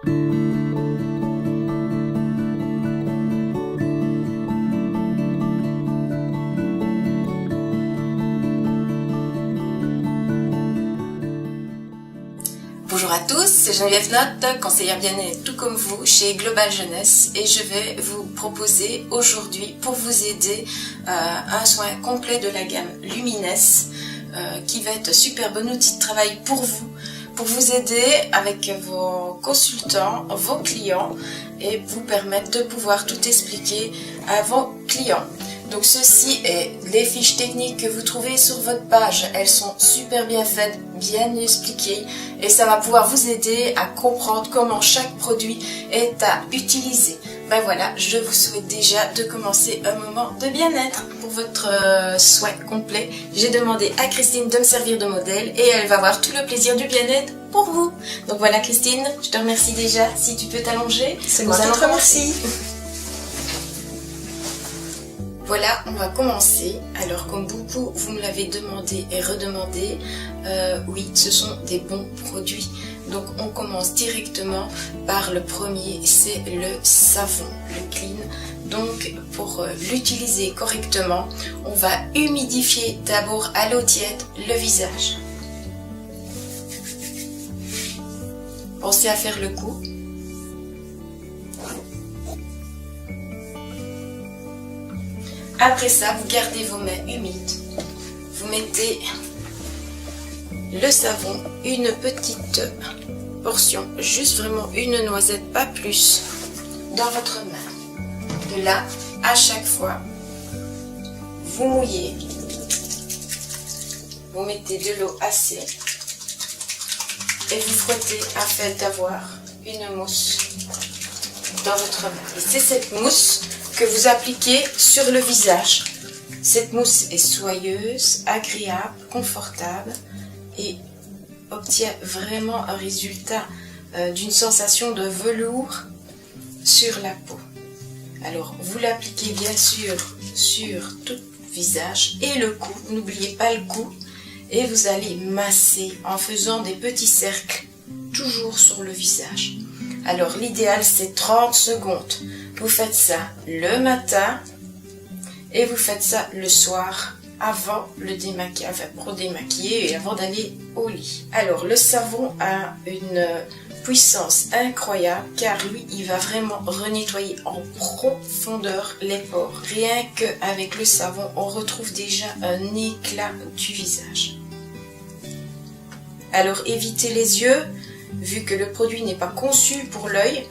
Bonjour à tous, c'est Geneviève Notte, conseillère bien-être tout comme vous chez Global Jeunesse et je vais vous proposer aujourd'hui pour vous aider un soin complet de la gamme Lumines qui va être un super bon outil de travail pour vous aider avec vos consultants, vos clients et vous permettre de pouvoir tout expliquer à vos clients. Donc ceci est les fiches techniques que vous trouvez sur votre page. Elles sont super bien faites, bien expliquées et ça va pouvoir vous aider à comprendre comment chaque produit est à utiliser. Ben voilà, je vous souhaite déjà de commencer un moment de bien-être pour votre soin complet. J'ai demandé à Christine de me servir de modèle et elle va avoir tout le plaisir du bien-être pour vous. Donc voilà Christine, je te remercie déjà. Si tu peux t'allonger, c'est moi qui te remercie. Voilà, on va commencer. Alors comme beaucoup vous me l'avez demandé et redemandé, oui, ce sont des bons produits. Donc on commence directement par le premier, c'est le savon, le clean. Donc pour l'utiliser correctement, on va humidifier d'abord à l'eau tiède le visage. Pensez à faire le coup. Après ça, vous gardez vos mains humides. Vous mettez le savon, une petite portion, juste vraiment une noisette, pas plus, dans votre main. De là, à chaque fois, vous mouillez. Vous mettez de l'eau assez et vous frottez afin d'avoir une mousse dans votre main. Et c'est cette mousse que vous appliquez sur le visage. Cette mousse est soyeuse, agréable, confortable et obtient vraiment un résultat d'une sensation de velours sur la peau. Alors vous l'appliquez bien sûr sur tout le visage et le cou, n'oubliez pas le cou, et vous allez masser en faisant des petits cercles toujours sur le visage. Alors l'idéal c'est 30 secondes. Vous faites ça le matin et vous faites ça le soir avant le démaquillage, enfin pour démaquiller et avant d'aller au lit. Alors le savon a une puissance incroyable car lui il va vraiment renettoyer en profondeur les pores. Rien qu'avec le savon on retrouve déjà un éclat du visage. Alors évitez les yeux, vu que le produit n'est pas conçu pour l'œil.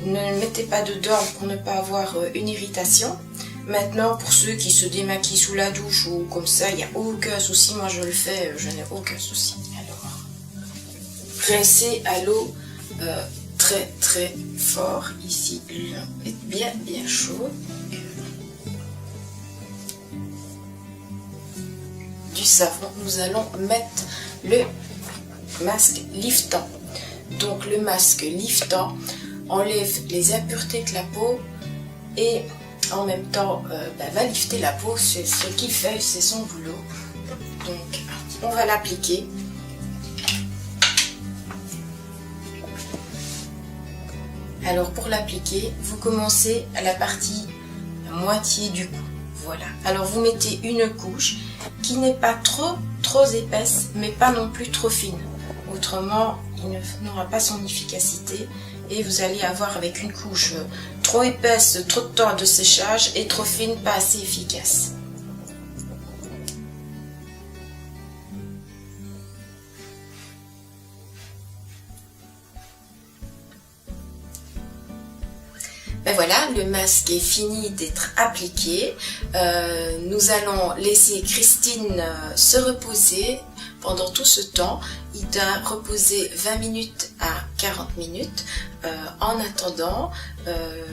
Ne le mettez pas dedans pour ne pas avoir une irritation. Maintenant, pour ceux qui se démaquillent sous la douche ou comme ça, il n'y a aucun souci. Moi, je le fais, je n'ai aucun souci. Alors, rincez à l'eau très très fort. Ici, l'eau est bien bien chaud. Du savon, nous allons mettre le masque liftant. Donc, le masque liftant enlève les impuretés de la peau et en même temps va lifter la peau, c'est ce qu'il fait, c'est son boulot. Donc on va l'appliquer. Alors pour l'appliquer, vous commencez à la partie moitié du cou. Voilà. Alors vous mettez une couche qui n'est pas trop épaisse, mais pas non plus trop fine. Autrement, il n'aura pas son efficacité. Et vous allez avoir avec une couche trop épaisse, trop de temps de séchage et trop fine, pas assez efficace. Ben voilà, le masque est fini d'être appliqué. Nous allons laisser Christine se reposer. Pendant tout ce temps, il doit reposer 20 minutes à 40 minutes. En attendant,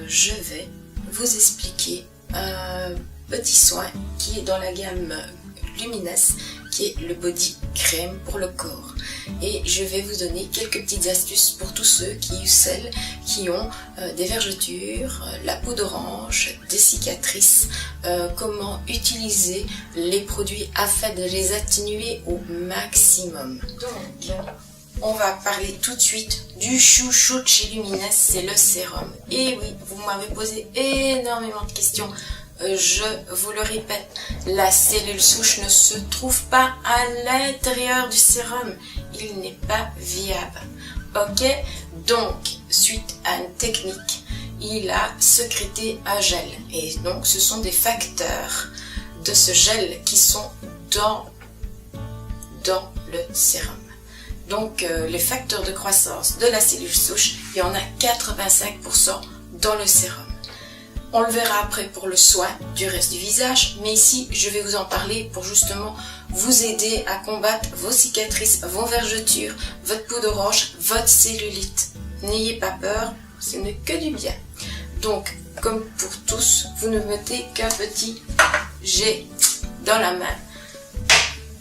je vais vous expliquer un petit soin qui est dans la gamme Lumines, qui est le body crème pour le corps. Et je vais vous donner quelques petites astuces pour tous ceux ou celles qui ont des vergetures, la peau d'orange, des cicatrices, comment utiliser les produits afin de les atténuer au maximum. Donc, on va parler tout de suite du chouchou de chez Lumines, c'est le sérum. Et oui, vous m'avez posé énormément de questions. Je vous le répète, la cellule souche ne se trouve pas à l'intérieur du sérum. Il n'est pas viable. Ok? Donc, suite à une technique, il a sécrété un gel. Et donc, ce sont des facteurs de ce gel qui sont dans le sérum. Donc, les facteurs de croissance de la cellule souche, il y en a 85% dans le sérum. On le verra après pour le soin du reste du visage, mais ici, je vais vous en parler pour justement vous aider à combattre vos cicatrices, vos vergetures, votre peau d'orange, votre cellulite. N'ayez pas peur, ce n'est que du bien. Donc, comme pour tous, vous ne mettez qu'un petit jet dans la main.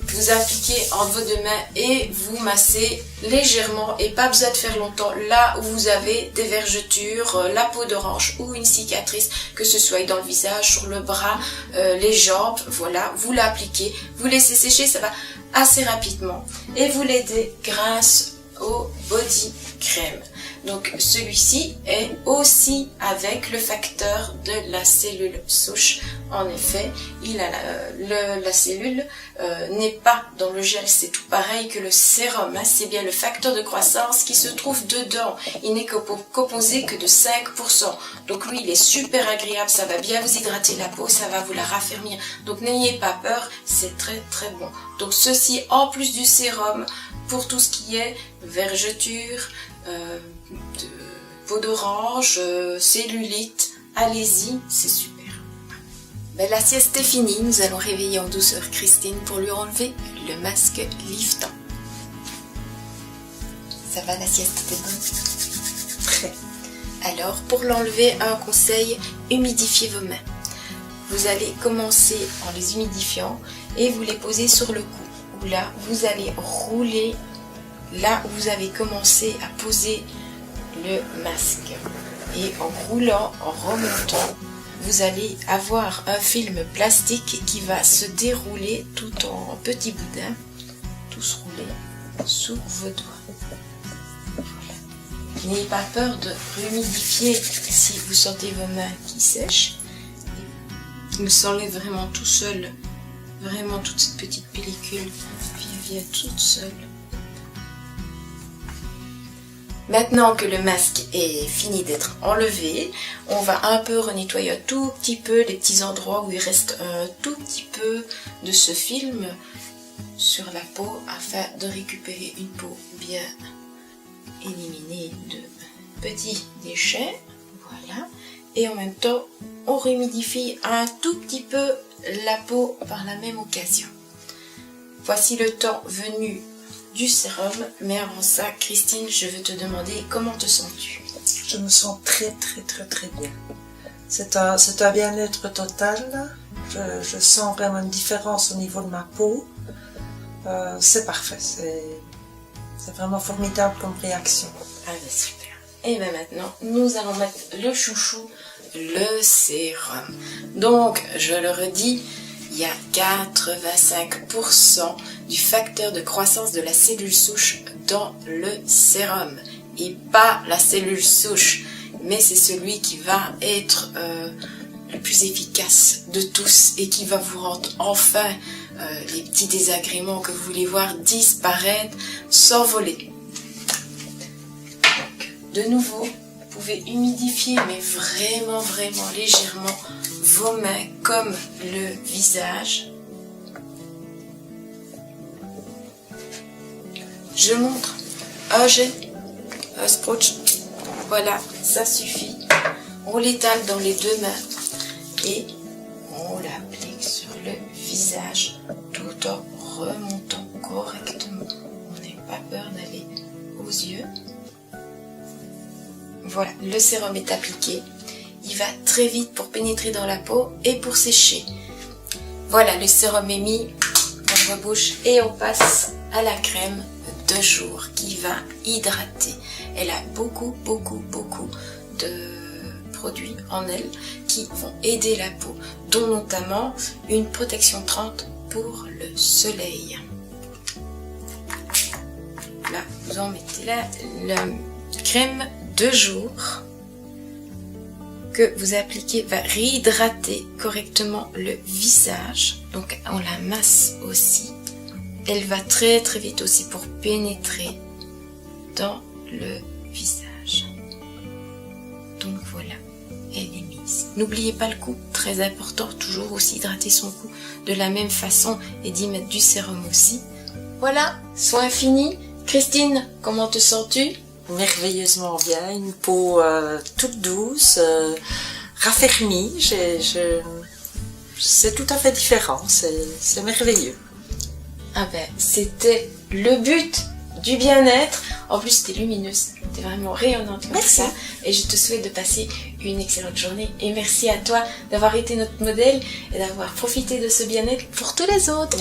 Vous appliquez entre vos deux mains et vous massez légèrement et pas besoin de faire longtemps là où vous avez des vergetures, la peau d'orange ou une cicatrice, que ce soit dans le visage, sur le bras, les jambes, voilà, vous l'appliquez, vous laissez sécher, ça va assez rapidement et vous l'aidez grâce au body crème. Donc celui-ci est aussi avec le facteur de la cellule souche. En effet, il a la cellule n'est pas dans le gel, c'est tout pareil que le sérum. Hein, c'est bien le facteur de croissance qui se trouve dedans. Il n'est composé que de 5%. Donc lui, il est super agréable, ça va bien vous hydrater la peau, ça va vous la raffermir. Donc n'ayez pas peur, c'est très très bon. Donc ceci en plus du sérum pour tout ce qui est vergeture, de peau d'orange, cellulite, allez-y, c'est super. Ben, la sieste est finie, nous allons réveiller en douceur Christine pour lui enlever le masque liftant. Ça va, la sieste était bonne? Très. Alors, pour l'enlever, un conseil, humidifiez vos mains. Vous allez commencer en les humidifiant et vous les posez sur le cou. Où là, vous allez rouler là où vous avez commencé à poser le masque. Et en roulant, en remontant, vous allez avoir un film plastique qui va se dérouler tout en petits boudins, tous roulés sous vos doigts. Voilà. N'ayez pas peur de humidifier si vous sentez vos mains qui sèchent. Il s'enlève vraiment tout seul, vraiment toute cette petite pellicule vient toute seule. Maintenant que le masque est fini d'être enlevé, on va un peu renettoyer un tout petit peu les petits endroits où il reste un tout petit peu de ce film sur la peau afin de récupérer une peau bien éliminée de petits déchets. Voilà. Et en même temps, on humidifie un tout petit peu la peau par la même occasion. Voici le temps venu du sérum, mais avant ça, Christine, je veux te demander comment te sens-tu? Je me sens très bien. C'est un bien-être total. Je sens vraiment une différence au niveau de ma peau. C'est parfait. C'est vraiment formidable comme réaction. Ah ben super. Et bien maintenant, nous allons mettre le chouchou, le sérum. Donc, je le redis, il y a 85% du facteur de croissance de la cellule souche dans le sérum. Et pas la cellule souche, mais c'est celui qui va être le plus efficace de tous et qui va vous rendre enfin les petits désagréments que vous voulez voir disparaître, s'envoler. De nouveau, vous pouvez humidifier, mais vraiment légèrement vos mains comme le visage. Je montre un jet, un scotch. Voilà, ça suffit. On l'étale dans les deux mains et on l'applique sur le visage tout en remontant correctement. On n'a pas peur d'aller aux yeux. Voilà, le sérum est appliqué. Il va très vite pour pénétrer dans la peau et pour sécher. Voilà, le sérum est mis dans la bouche et on passe à la crème de jour qui va hydrater. Elle a beaucoup de produits en elle qui vont aider la peau, dont notamment une protection 30 pour le soleil. là, vous en mettez là la crème de jour que vous appliquez va réhydrater correctement le visage. Donc on la masse aussi. Elle va très très vite aussi pour pénétrer dans le visage. Donc voilà, elle est mise. N'oubliez pas le cou, très important, toujours aussi hydrater son cou de la même façon et d'y mettre du sérum aussi. Voilà, soin fini. Christine, comment te sens-tu? Merveilleusement bien, une peau toute douce, raffermie, c'est tout à fait différent, c'est merveilleux. Ah ben, c'était le but du bien-être. En plus, t'es lumineuse, t'es vraiment rayonnante comme Merci. ça. Et je te souhaite de passer une excellente journée. Et merci à toi d'avoir été notre modèle et d'avoir profité de ce bien-être pour tous les autres.